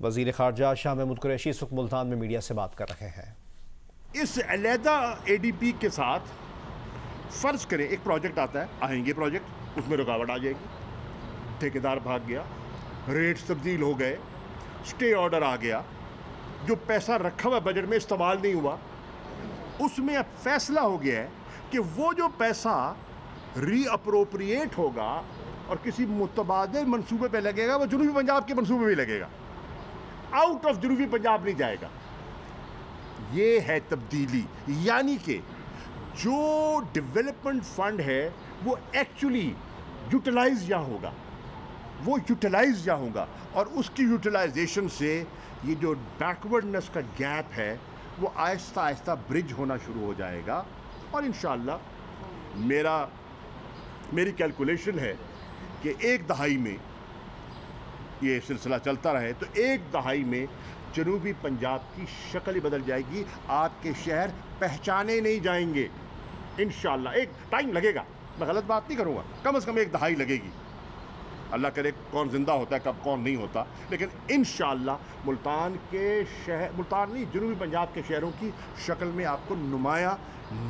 وزیر خارجہ شاہ محمود قریشی اس وقت ملتان میں میڈیا سے بات کر رہے ہیں۔ اس علیحدہ اے ڈی پی کے ساتھ فرض کریں ایک پروجیکٹ آتا ہے، آئیں گے پروجیکٹ، اس میں رکاوٹ آ جائے گی، ٹھیکیدار بھاگ گیا، ریٹس تبدیل ہو گئے، سٹے آرڈر آ گیا، جو پیسہ رکھا ہوا بجٹ میں استعمال نہیں ہوا، اس میں اب فیصلہ ہو گیا ہے کہ وہ جو پیسہ ری اپروپریٹ ہوگا اور کسی متبادل منصوبے پہ لگے گا وہ جنوبی پنجاب کے منصوبے بھی لگے گا، آؤٹ آف جنوبی پنجاب نہیں جائے گا۔ یہ ہے تبدیلی، یعنی کہ جو ڈیولپمنٹ فنڈ ہے وہ ایکچولی یوٹیلائز یہاں ہوگا، وہ یوٹیلائز یہاں ہوگا، اور اس کی یوٹیلائزیشن سے یہ جو بیکورڈنس کا گیپ ہے وہ آہستہ آہستہ برج ہونا شروع ہو جائے گا، اور انشاءاللہ میری کیلکولیشن ہے کہ ایک دہائی میں یہ سلسلہ چلتا رہے تو ایک دہائی میں جنوبی پنجاب کی شکل ہی بدل جائے گی، آپ کے شہر پہچانے نہیں جائیں گے انشاءاللہ۔ ایک ٹائم لگے گا، میں غلط بات نہیں کروں گا، کم از کم ایک دہائی لگے گی، اللہ کرے کون زندہ ہوتا ہے کب کون نہیں ہوتا، لیکن انشاءاللہ ملتان نہیں جنوبی پنجاب کے شہروں کی شکل میں آپ کو نمایاں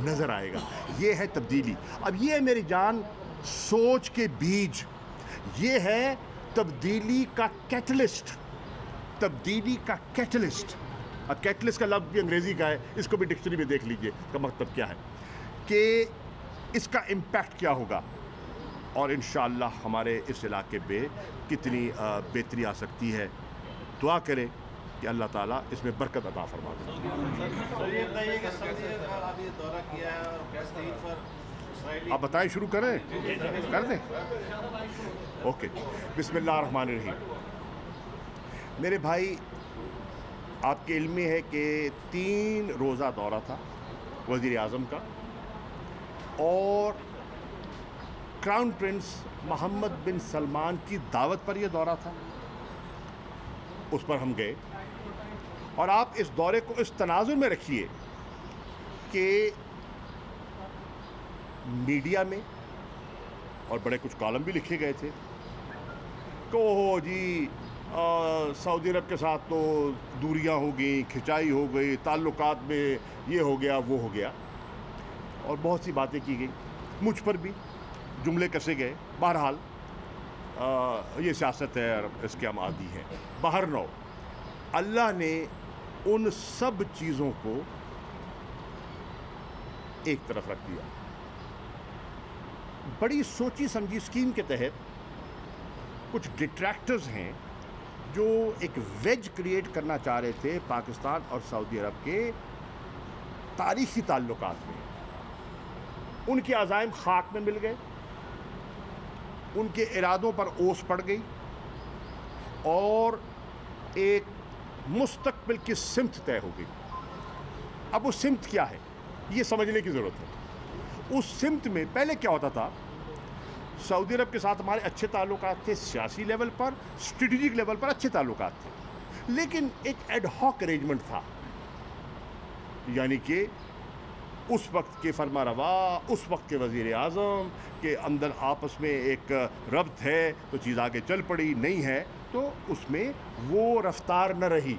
نظر آئے گا۔ یہ ہے تبدیلی۔ اب یہ ہے میری جان سوچ کے بیج، یہ ہے تبدیلی کا کیٹلسٹ، تبدیلی کا کیٹلسٹ۔ اب کیٹلسٹ کا لفظ بھی انگریزی کا ہے، اس کو بھی ڈکشنری میں دیکھ لیجئے اس کا مطلب کیا ہے، کہ اس کا امپیکٹ کیا ہوگا، اور انشاءاللہ ہمارے اس علاقے پہ کتنی بہتری آ سکتی ہے۔ دعا کریں کہ اللہ تعالیٰ اس میں برکت عطا فرما دے۔ آپ بتائیں، شروع کریں، کر دیں؟ اوکے، بسم اللہ الرحمن الرحیم۔ میرے بھائی، آپ کے علم میں ہے کہ 3 روزہ دورہ تھا وزیر اعظم کا، اور کراؤن پرنس محمد بن سلمان کی دعوت پر یہ دورہ تھا، اس پر ہم گئے، اور آپ اس دورے کو اس تناظر میں رکھیے کہ میڈیا میں اور بڑے کچھ کالم بھی لکھے گئے تھے کہ اوہ جی سعودی عرب کے ساتھ تو دوریاں ہو گئیں، کھچائی ہو گئی، تعلقات میں یہ ہو گیا وہ ہو گیا، اور بہت سی باتیں کی گئیں، مجھ پر بھی جملے کسے گئے۔ بہرحال یہ سیاست ہے اور اس کے ہم عادی ہیں۔ بہرنو اللہ نے ان سب چیزوں کو ایک طرف رکھ دیا، بڑی سوچی سمجھی اسکیم کے تحت کچھ ڈٹریکٹرز ہیں جو ایک ویج کریٹ کرنا چاہ رہے تھے پاکستان اور سعودی عرب کے تاریخی تعلقات میں، ان کے عزائم خاک میں مل گئے، ان کے ارادوں پر اوس پڑ گئی، اور ایک مستقبل کی سمت طے ہو گئی۔ اب وہ سمت کیا ہے یہ سمجھنے کی ضرورت ہے۔ اس سمت میں پہلے کیا ہوتا تھا، سعودی عرب کے ساتھ ہمارے اچھے تعلقات تھے، سیاسی لیول پر، اسٹریٹجک لیول پر اچھے تعلقات تھے، لیکن ایک ایڈ ہاک ارینجمنٹ تھا، یعنی کہ اس وقت کے فرما روا، اس وقت کے وزیر اعظم کے اندر آپس میں ایک ربط ہے تو چیز آگے چل پڑی، نہیں ہے تو اس میں وہ رفتار نہ رہی۔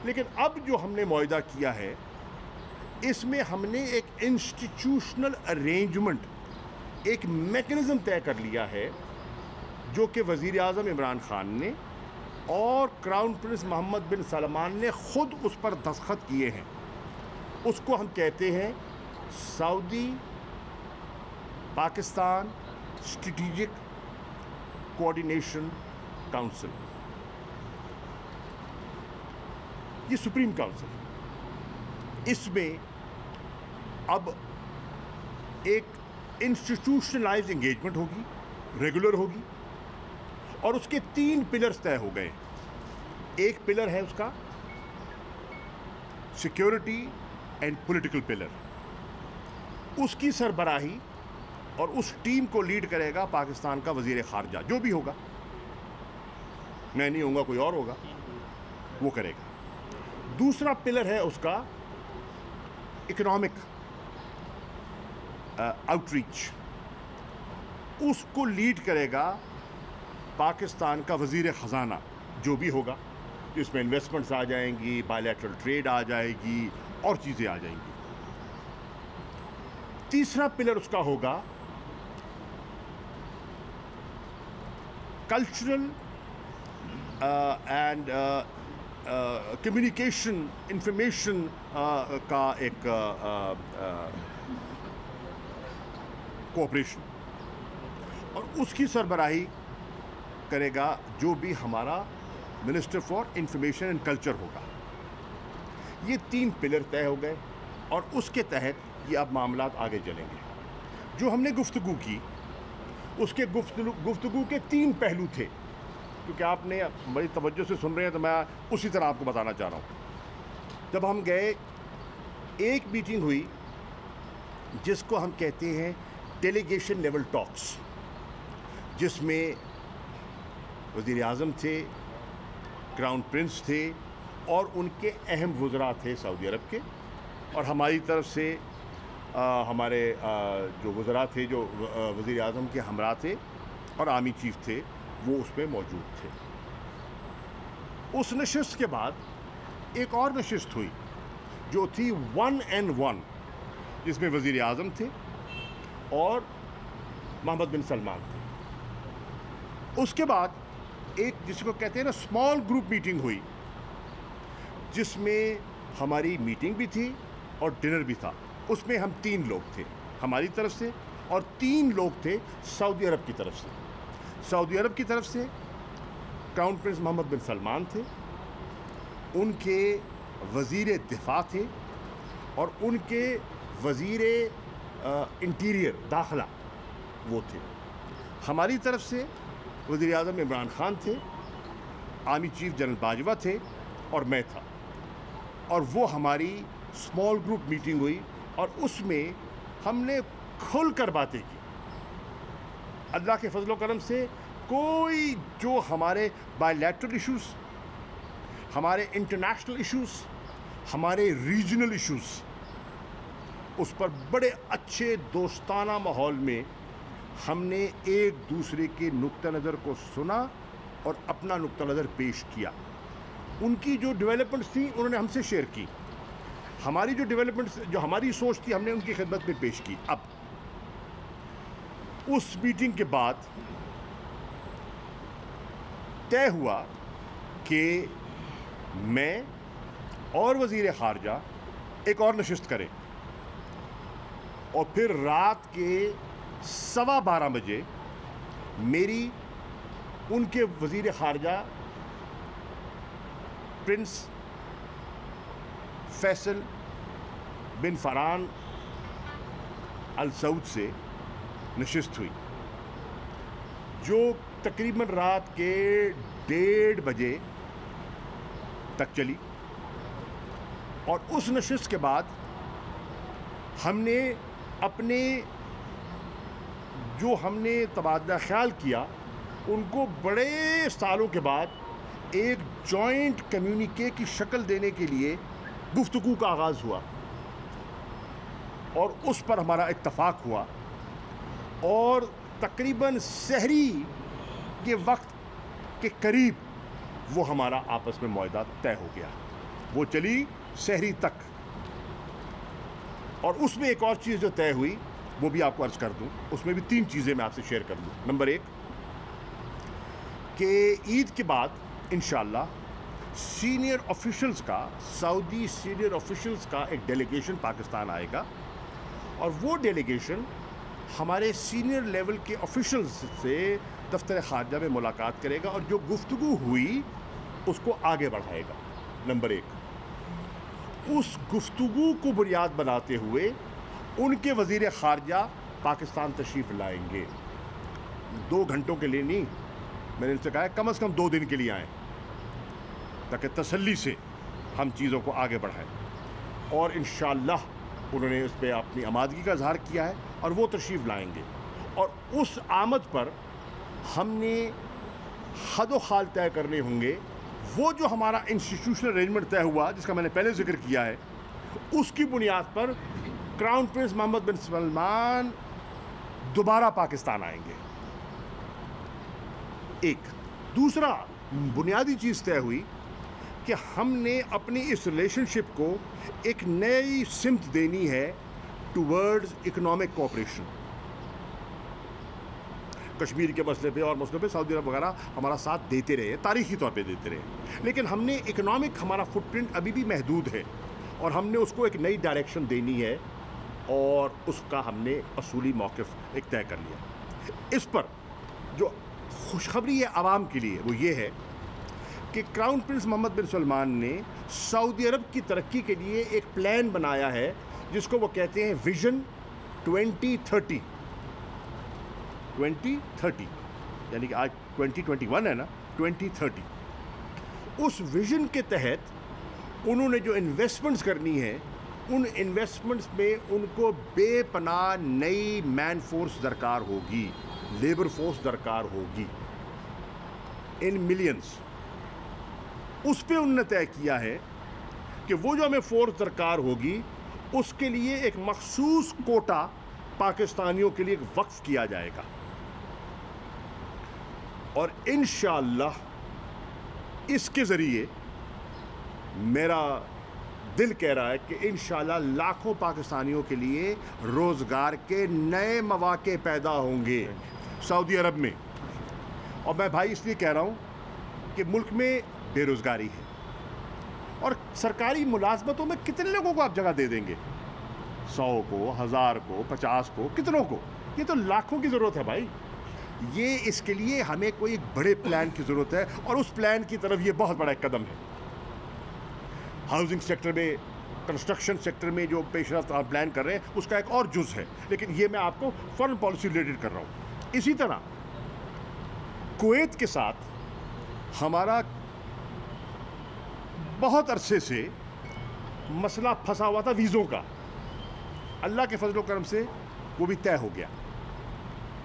لیکن اب جو ہم نے معاہدہ کیا ہے اس میں ہم نے ایک انسٹیٹیوشنل ارینجمنٹ، ایک میکنزم طے کر لیا ہے، جو کہ وزیر اعظم عمران خان نے اور کراؤن پرنس محمد بن سلمان نے خود اس پر دستخط کیے ہیں۔ اس کو ہم کہتے ہیں سعودی پاکستان اسٹریٹجک کوآرڈینیشن کاؤنسل۔ یہ سپریم کاؤنسل، اس میں اب ایک انسٹیٹیوشنلائز انگیجمنٹ ہوگی، ریگولر ہوگی، اور اس کے 3 پلرز طے ہو گئے۔ ایک پلر ہے اس کا سیکیورٹی اینڈ پولیٹیکل پلر، اس کی سربراہی اور اس ٹیم کو لیڈ کرے گا پاکستان کا وزیر خارجہ، جو بھی ہوگا، میں نہیں ہوں گا، کوئی اور ہوگا، وہ کرے گا۔ دوسرا پلر ہے اس کا اکنامک آؤٹ ریچ، اس کو لیڈ کرے گا پاکستان کا وزیر خزانہ، جو بھی ہوگا، جس میں انویسٹمنٹس آ جائیں گی, بائیلیٹرل ٹریڈ آ جائے گی اور چیزیں آ جائیں گی. تیسرا پلر اس کا ہوگا کلچرل اینڈ کمیونیکیشن انفارمیشن کا ایک کوآپریشن, اور اس کی سربراہی کرے گا جو بھی ہمارا minister for information and culture ہوگا. یہ 3 پلر طے ہو گئے اور اس کے تحت یہ اب معاملات آگے چلیں گے. جو ہم نے گفتگو کی اس کے گفتگو کے 3 پہلو تھے, کیونکہ آپ نے بڑی توجہ سے سن رہے ہیں تو میں اسی طرح آپ کو بتانا چاہ رہا ہوں. جب ہم گئے, ایک میٹنگ ہوئی جس کو ہم کہتے ہیں ڈیلیگیشن لیول ٹاکس, جس میں وزیر اعظم تھے, کراؤن پرنس تھے اور ان کے اہم وزراء تھے سعودی عرب کے, اور ہماری طرف سے ہمارے جو وزراء تھے جو وزیر اعظم کے ہمراہ تھے اور آرمی چیف تھے وہ اس میں موجود تھے. اس نشست کے بعد ایک اور نشست ہوئی جو تھی 1-on-1, جس میں وزیر اعظم تھے اور محمد بن سلمان تھے. اس کے بعد ایک جس کو کہتے ہیں نا اسمال گروپ میٹنگ ہوئی, جس میں ہماری میٹنگ بھی تھی اور ڈنر بھی تھا. اس میں ہم 3 لوگ تھے ہماری طرف سے اور 3 لوگ تھے سعودی عرب کی طرف سے. سعودی عرب کی طرف سے کراؤن پرنس محمد بن سلمان تھے, ان کے وزیر دفاع تھے اور ان کے وزیر انٹیریئر داخلہ وہ تھے. ہماری طرف سے وزیر اعظم عمران خان تھے, آرمی چیف جنرل باجوہ تھے اور میں تھا. اور وہ ہماری اسمال گروپ میٹنگ ہوئی اور اس میں ہم نے کھل کر باتیں کی. اللہ کے فضل و کرم سے کوئی جو ہمارے بائیلیٹرل ایشوز, ہمارے انٹرنیشنل ایشوز, ہمارے ریجنل ایشوز, اس پر بڑے اچھے دوستانہ ماحول میں ہم نے ایک دوسرے کے نقطہ نظر کو سنا اور اپنا نقطہ نظر پیش کیا. ان کی جو ڈیولپمنٹس تھیں انہوں نے ہم سے شیئر کی, ہماری جو ڈیولپمنٹس جو ہماری سوچ تھی ہم نے ان کی خدمت میں پیش کی. اب اس میٹنگ کے بعد طے ہوا کہ میں اور وزیر خارجہ ایک اور نشست کریں, اور پھر رات کے 12:15 بجے میری ان کے وزیر خارجہ پرنس فیصل بن فرحان السعود سے نشست ہوئی, جو تقریباً رات کے 1:30 بجے تک چلی. اور اس نشست کے بعد ہم نے اپنے جو ہم نے تبادلہ خیال کیا ان کو بڑے سالوں کے بعد ایک جوائنٹ کمیونیکے کی شکل دینے کے لیے گفتگو کا آغاز ہوا, اور اس پر ہمارا اتفاق ہوا, اور تقریباً سحری کے وقت کے قریب وہ ہمارا آپس میں معاہدہ طے ہو گیا. وہ چلی سحری تک, اور اس میں ایک اور چیز جو طے ہوئی وہ بھی آپ کو عرض کر دوں. اس میں بھی 3 چیزیں میں آپ سے شیئر کر دوں. نمبر 1 کہ عید کے بعد انشاءاللہ سینئر آفیشلز کا, سعودی سینئر آفیشلز کا ایک ڈیلیگیشن پاکستان آئے گا, اور وہ ڈیلیگیشن ہمارے سینئر لیول کے آفیشلز سے دفتر خارجہ میں ملاقات کرے گا اور جو گفتگو ہوئی اس کو آگے بڑھائے گا. نمبر 1 اس گفتگو کو بنیاد بناتے ہوئے ان کے وزیر خارجہ پاکستان تشریف لائیں گے. 2 گھنٹوں کے لیے نہیں, میں نے ان سے کہا ہے کم از کم 2 دن کے لیے آئیں تاکہ تسلی سے ہم چیزوں کو آگے بڑھائیں. اور انشاءاللہ انہوں نے اس پہ اپنی آمادگی کا اظہار کیا ہے اور وہ تشریف لائیں گے. اور اس آمد پر ہم نے حد و خال طے کرنے ہوں گے. وہ جو ہمارا انسٹیٹیوشنل ارینجمنٹ طے ہوا جس کا میں نے پہلے ذکر کیا ہے, اس کی بنیاد پر کراؤن پرنس محمد بن سلمان دوبارہ پاکستان آئیں گے. ایک دوسرا بنیادی چیز طے ہوئی کہ ہم نے اپنی اس ریلیشنشپ کو ایک نئی سمت دینی ہے ٹورڈز اکنامک کوآپریشن. کشمیر کے مسئلے پہ اور مسئلوں پہ سعودی عرب وغیرہ ہمارا ساتھ دیتے رہے, تاریخی طور پہ دیتے رہے, لیکن ہم نے اکنامک ہمارا فٹ پرنٹ ابھی بھی محدود ہے اور ہم نے اس کو ایک نئی ڈائریکشن دینی ہے اور اس کا ہم نے اصولی موقف ایک طے کر لیا. اس پر جو خوشخبری ہے عوام کے لیے وہ یہ ہے کہ کراؤن پرنس محمد بن سلمان نے سعودی عرب کی ترقی کے لیے ایک پلان بنایا ہے جس کو وہ کہتے ہیں ویژن 2030. 2030 یعنی کہ آج 2021 ہے نا, 2030. اس ویژن کے تحت انہوں نے جو انویسٹمنٹس کرنی ہے ان انویسٹمنٹس میں ان کو بے پناہ نئی مین فورس درکار ہوگی, لیبر فورس درکار ہوگی ان ملینز. اس پہ انہوں نے طے کیا ہے کہ وہ جو ہمیں فورس درکار ہوگی اس کے لیے ایک مخصوص کوٹا پاکستانیوں کے لیے ایک وقف کیا جائے گا, اور انشاءاللہ اس کے ذریعے میرا دل کہہ رہا ہے کہ انشاءاللہ لاکھوں پاکستانیوں کے لیے روزگار کے نئے مواقع پیدا ہوں گے سعودی عرب میں. اور میں بھائی اس لیے کہہ رہا ہوں کہ ملک میں بے روزگاری ہے اور سرکاری ملازمتوں میں کتنے لوگوں کو آپ جگہ دے دیں گے, 100 کو, 1000 کو, 50 کو, کتنوں کو؟ یہ تو لاکھوں کی ضرورت ہے بھائی. یہ اس کے لیے ہمیں کوئی ایک بڑے پلان کی ضرورت ہے اور اس پلان کی طرف یہ بہت بڑا ایک قدم ہے. ہاؤسنگ سیکٹر میں, کنسٹرکشن سیکٹر میں جو پیش رفت آپ پلان کر رہے ہیں اس کا ایک اور جز ہے, لیکن یہ میں آپ کو فارن پالیسی ریلیٹڈ کر رہا ہوں. اسی طرح کویت کے ساتھ ہمارا بہت عرصے سے مسئلہ پھنسا ہوا تھا ویزوں کا. اللہ کے فضل و کرم سے وہ بھی طے ہو گیا.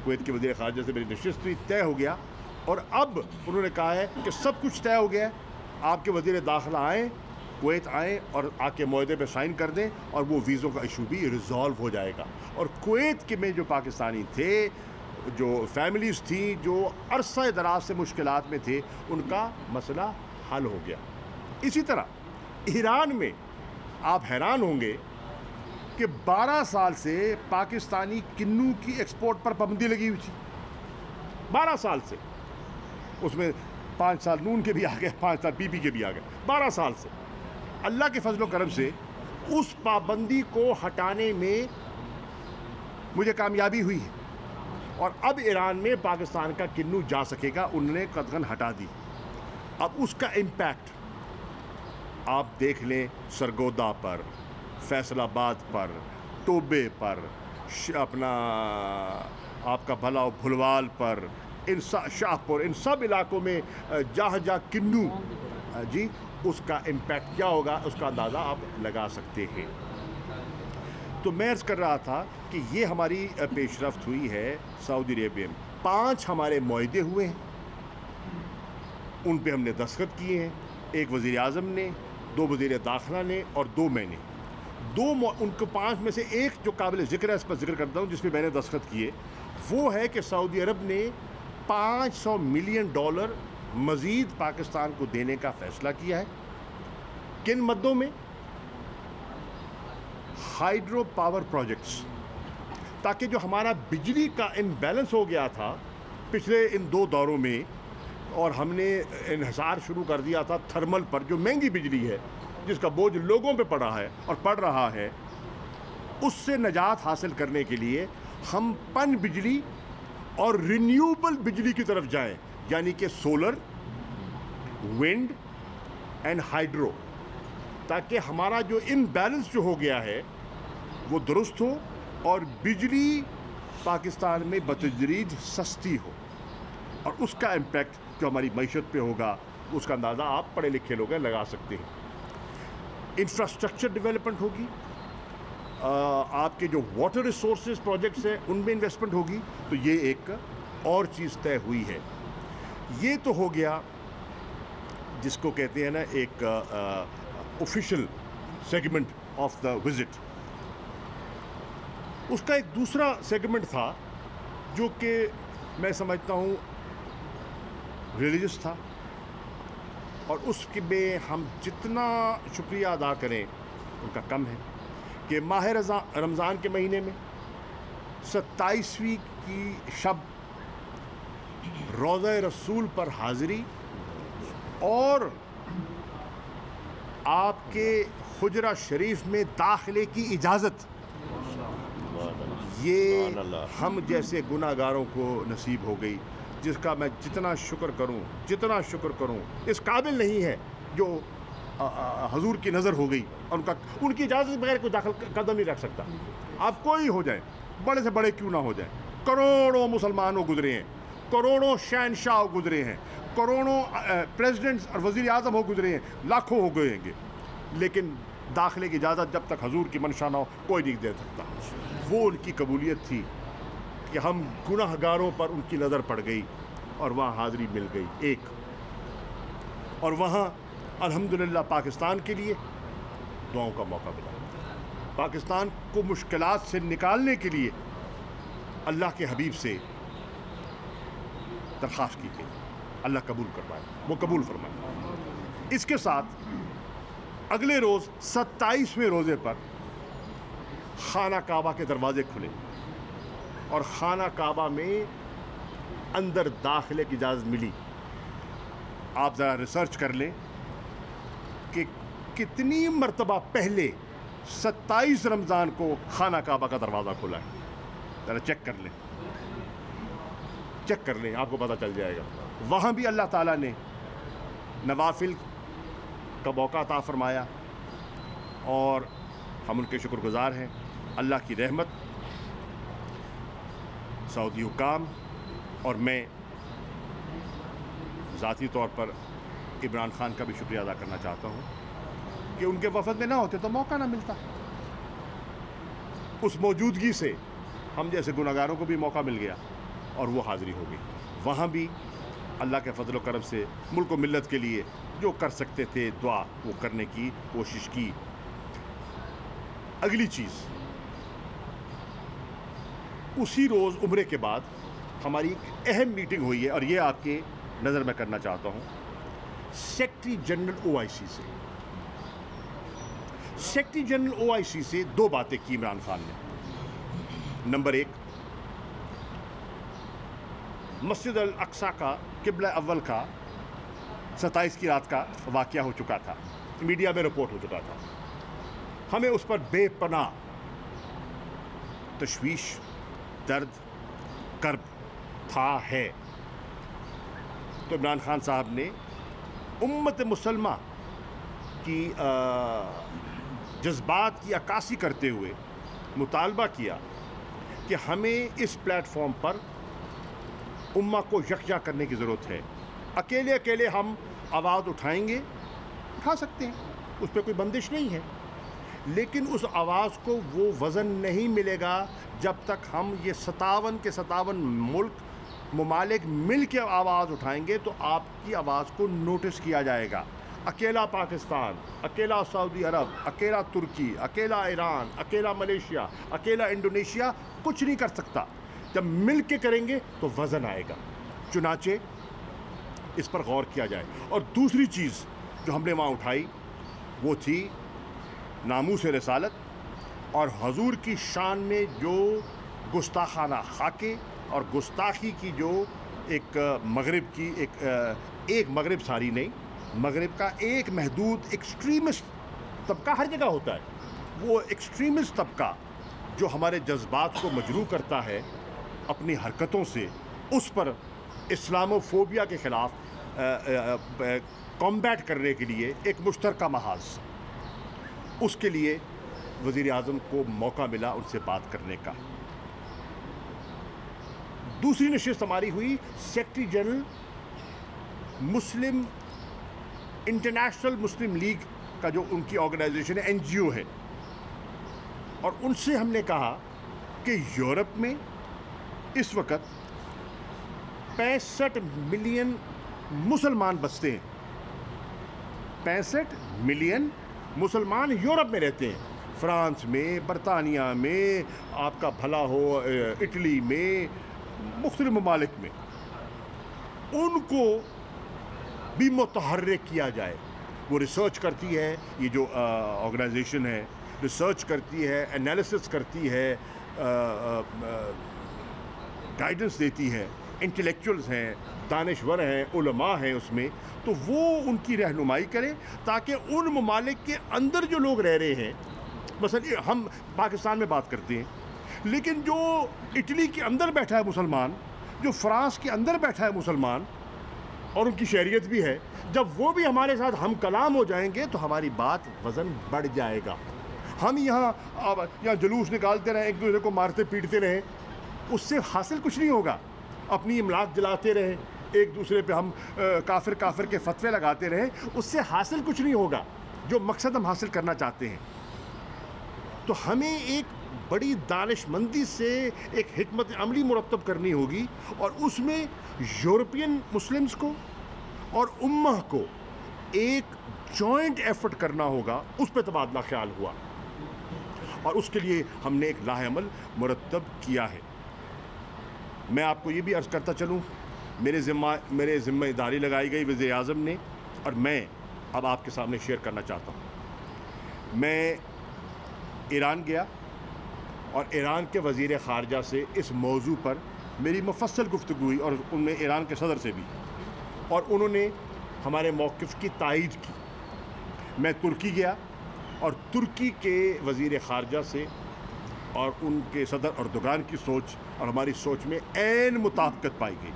کویت کے وزیر خارجہ سے میری نشست ہوئی, طے ہو گیا, اور اب انہوں نے کہا ہے کہ سب کچھ طے ہو گیا ہے, آپ کے وزیر داخلہ آئیں, کویت آئیں اور آ کے معاہدے پہ سائن کر دیں اور وہ ویزوں کا ایشو بھی ریزالو ہو جائے گا. اور کویت کے میں جو پاکستانی تھے, جو فیملیز تھیں جو عرصہ دراز سے مشکلات میں تھے, ان کا مسئلہ حل ہو گیا. اسی طرح ایران میں آپ حیران ہوں گے کہ 12 سال سے پاکستانی کنو کی ایکسپورٹ پر پابندی لگی ہوئی تھی. 12 سال سے, اس میں 5 سال نون کے بھی آ گئے, 5 سال پی پی کے بھی آ گئے. 12 سال سے اللہ کے فضل و کرم سے اس پابندی کو ہٹانے میں مجھے کامیابی ہوئی ہے, اور اب ایران میں پاکستان کا کنو جا سکے گا. انہوں نے قطعاً ہٹا دی. اب اس کا امپیکٹ آپ دیکھ لیں سرگودا پر, فیصل آباد پر, ٹوبے پر, اپنا آپ کا بھلا بھلوال پر, ان شاہ پور, ان سب علاقوں میں جہاں جہاں کنو, جی اس کا امپیکٹ کیا ہوگا اس کا اندازہ آپ لگا سکتے ہیں. تو میں عرض کر رہا تھا کہ یہ ہماری پیش رفت ہوئی ہے سعودی عربیہ میں. 5 ہمارے معاہدے ہوئے ہیں, ان پہ ہم نے دستخط کیے ہیں. ایک وزیر اعظم نے, 2 وزیر داخلہ نے اور 2 میں نے. ان کو 5 میں سے ایک جو قابل ذکر ہے اس پر ذکر کرتا ہوں جس پہ میں نے دستخط کیے, وہ ہے کہ سعودی عرب نے $500 ملین مزید پاکستان کو دینے کا فیصلہ کیا ہے. کن مدوں میں؟ ہائیڈرو پاور پروجیکٹس, تاکہ جو ہمارا بجلی کا امبیلنس ہو گیا تھا پچھلے ان 2 دوروں میں, اور ہم نے انحصار شروع کر دیا تھا تھرمل پر جو مہنگی بجلی ہے جس کا بوجھ لوگوں پہ پڑا ہے اور پڑ رہا ہے, اس سے نجات حاصل کرنے کے لیے ہم پن بجلی اور رینیوبل بجلی کی طرف جائیں, یعنی کہ سولر, ونڈ اینڈ ہائیڈرو, تاکہ ہمارا جو امبیلنس جو ہو گیا ہے وہ درست ہو اور بجلی پاکستان میں بتدریج سستی ہو. اور اس کا امپیکٹ جو ہماری معیشت پہ ہوگا اس کا اندازہ آپ پڑھے لکھے لوگ لگا سکتے ہیں. انفراسٹرکچر ڈیولپمنٹ ہوگی, آپ کے جو واٹر ریسورسز پروجیکٹس ہیں ان میں انویسٹمنٹ ہوگی. تو یہ ایک اور چیز طے ہوئی ہے. یہ تو ہو گیا جس کو کہتے ہیں نا ایک official segment of the visit. اس کا ایک دوسرا سیگمنٹ تھا جو کہ میں سمجھتا ہوں ریلیجس تھا. اور اس میں ہم جتنا شکریہ ادا کریں ان کا کم ہے کہ ماہ رمضان کے مہینے میں 27ویں کی شب روضہ رسول پر حاضری اور آپ کے حجرہ شریف میں داخلے کی اجازت، یہ ہم جیسے گناہ گاروں کو نصیب ہو گئی، جس کا میں جتنا شکر کروں اس قابل نہیں ہے جو حضور کی نظر ہو گئی، اور ان کی اجازت بغیر کوئی داخل قدم نہیں رکھ سکتا۔ آپ کوئی ہو جائیں، بڑے سے بڑے کیوں نہ ہو جائیں، کروڑوں مسلمانوں گزرے ہیں، کروڑوں شہنشاہ گزرے ہیں، کروڑوں پریزیڈنٹس اور وزیر اعظم ہو گزرے ہیں، لاکھوں ہو گئے گے، لیکن داخلے کی اجازت جب تک حضور کی منشا نہ ہو کوئی نہیں دے سکتا۔ وہ ان کی قبولیت تھی کہ ہم گناہ گاروں پر ان کی نظر پڑ گئی اور وہاں حاضری مل گئی ایک، اور وہاں الحمدللہ پاکستان کے لیے دعاؤں کا موقع ملا۔ پاکستان کو مشکلات سے نکالنے کے لیے اللہ کے حبیب سے درخواست کی گئی، اللہ قبول کروائے، وہ قبول فرمائے۔ اس کے ساتھ اگلے روز 27ویں روزے پر خانہ کعبہ کے دروازے کھلے اور خانہ کعبہ میں اندر داخلے کی اجازت ملی۔ آپ ذرا ریسرچ کر لیں کہ کتنی مرتبہ پہلے 27 رمضان کو خانہ کعبہ کا دروازہ کھلا ہے، ذرا چیک کر لیں، آپ کو پتہ چل جائے گا۔ وہاں بھی اللہ تعالیٰ نے نوافل کا موقع عطا فرمایا اور ہم ان کے شکر گزار ہیں۔ اللہ کی رحمت، سعودی حکام اور میں ذاتی طور پر عمران خان کا بھی شکریہ ادا کرنا چاہتا ہوں کہ ان کے وفد میں نہ ہوتے تو موقع نہ ملتا۔ اس موجودگی سے ہم جیسے گناہ گاروں کو بھی موقع مل گیا اور وہ حاضری ہو گئی۔ وہاں بھی اللہ کے فضل و کرم سے ملک و ملت کے لیے جو کر سکتے تھے دعا وہ کرنے کی کوشش کی۔ اگلی چیز، اسی روز عمرے کے بعد ہماری ایک اہم میٹنگ ہوئی ہے اور یہ آپ کے نظر میں کرنا چاہتا ہوں سیکرٹری جنرل OIC سے۔ سیکرٹری جنرل OIC سے دو باتیں کی عمران خان نے۔ نمبر ایک، مسجد الاقصی کا قبلہ اول کا 27 کی رات کا واقعہ ہو چکا تھا، میڈیا میں رپورٹ ہو چکا تھا، ہمیں اس پر بے پناہ تشویش، درد، کرب تھا ہے۔ تو عمران خان صاحب نے امت مسلمہ کی جذبات کی عکاسی کرتے ہوئے مطالبہ کیا کہ ہمیں اس پلیٹ فارم پر امہ کو یکجا کرنے کی ضرورت ہے۔ اکیلے ہم آواز اٹھائیں گے، اٹھا سکتے ہیں، اس پہ کوئی بندش نہیں ہے، لیکن اس آواز کو وہ وزن نہیں ملے گا جب تک ہم یہ 57 کے 57 ممالک مل کے آواز اٹھائیں گے تو آپ کی آواز کو نوٹس کیا جائے گا۔ اکیلا پاکستان، اکیلا سعودی عرب، اکیلا ترکی، اکیلا ایران، اکیلا ملیشیا، اکیلا انڈونیشیا کچھ نہیں کر سکتا۔ جب مل کے کریں گے تو وزن آئے گا۔ چنانچہ اس پر غور کیا جائے۔ اور دوسری چیز جو ہم نے وہاں اٹھائی وہ تھی ناموس رسالت اور حضور کی شان میں جو گستاخانہ خاکے اور گستاخی کی جو ایک مغرب کی ایک مغرب ساری نہیں، مغرب کا ایک محدود ایکسٹریمسٹ طبقہ ہر جگہ ہوتا ہے، وہ ایکسٹریمسٹ طبقہ جو ہمارے جذبات کو مجروح کرتا ہے اپنی حرکتوں سے، اس پر اسلامو فوبیا کے خلاف کمبیٹ کرنے کے لیے ایک مشترکہ محاذ، اس کے لیے وزیر اعظم کو موقع ملا ان سے بات کرنے کا۔ دوسری نشست ہماری ہوئی سیکرٹری جنرل مسلم انٹرنیشنل مسلم لیگ کا، جو ان کی آرگنائزیشن ہے، NGO ہے، اور ان سے ہم نے کہا کہ یورپ میں اس وقت 65 ملین مسلمان بستے ہیں، 65 ملین مسلمان یورپ میں رہتے ہیں، فرانس میں، برطانیہ میں، آپ کا بھلا ہو اٹلی میں، مختلف ممالک میں۔ ان کو بھی متحرک کیا جائے. وہ ریسرچ کرتی ہے, یہ جو آرگنائزیشن ہے ریسرچ کرتی ہے, انالیسس کرتی ہے, گائیڈنس دیتی ہے, انٹلیکچوئلز ہیں, دانشور ہیں, علماء ہیں اس میں, تو وہ ان کی رہنمائی کرے تاکہ ان ممالک کے اندر جو لوگ رہ رہے ہیں, مثلا ہم پاکستان میں بات کرتے ہیں, لیکن جو اٹلی کے اندر بیٹھا ہے مسلمان, جو فرانس کے اندر بیٹھا ہے مسلمان اور ان کی شہریت بھی ہے, جب وہ بھی ہمارے ساتھ ہم کلام ہو جائیں گے تو ہماری بات وزن بڑھ جائے گا. ہم یہاں جلوس نکالتے رہیں, ایک دوسرے کو مارتے پیٹتے رہیں, اس سے حاصل کچھ نہیں ہوگا. اپنی املاک جلاتے رہیں, ایک دوسرے پہ ہم کافر کے فتوے لگاتے رہیں, اس سے حاصل کچھ نہیں ہوگا جو مقصد ہم حاصل کرنا چاہتے ہیں. تو ہمیں ایک بڑی دانش مندی سے ایک حکمت عملی مرتب کرنی ہوگی, اور اس میں یورپین مسلمز کو اور امہ کو ایک جوائنٹ ایفرٹ کرنا ہوگا. اس پہ تبادلہ خیال ہوا اور اس کے لیے ہم نے ایک لاہ عمل مرتب کیا ہے. میں آپ کو یہ بھی عرض کرتا چلوں, میرے ذمہ داری لگائی گئی وزیر اعظم نے, اور میں اب آپ کے سامنے شیئر کرنا چاہتا ہوں. میں ایران گیا اور ایران کے وزیر خارجہ سے اس موضوع پر میری مفصل گفتگو ہوئی, اور ان میں ایران کے صدر سے بھی, اور انہوں نے ہمارے موقف کی تائید کی. میں ترکی گیا اور ترکی کے وزیر خارجہ سے اور ان کے صدر اردوغان کی سوچ اور ہماری سوچ میں عین مطابقت پائی گئی.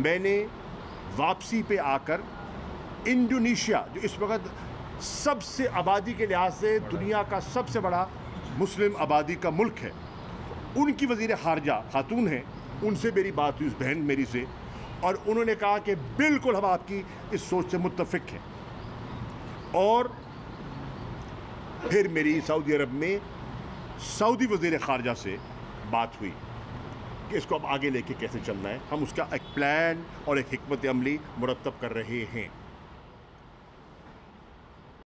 میں نے واپسی پہ آ کر انڈونیشیا, جو اس وقت سب سے آبادی کے لحاظ سے دنیا کا سب سے بڑا مسلم آبادی کا ملک ہے, ان کی وزیر خارجہ خاتون ہیں, ان سے میری بات ہوئی, اس بہن میری سے, اور انہوں نے کہا کہ بالکل ہم آپ کی اس سوچ سے متفق ہیں. اور پھر میری سعودی عرب میں سعودی وزیر خارجہ سے بات ہوئی کہ اس کو اب آگے لے کے کیسے چلنا ہے. ہم اس کا ایک پلان اور ایک حکمت عملی مرتب کر رہے ہیں.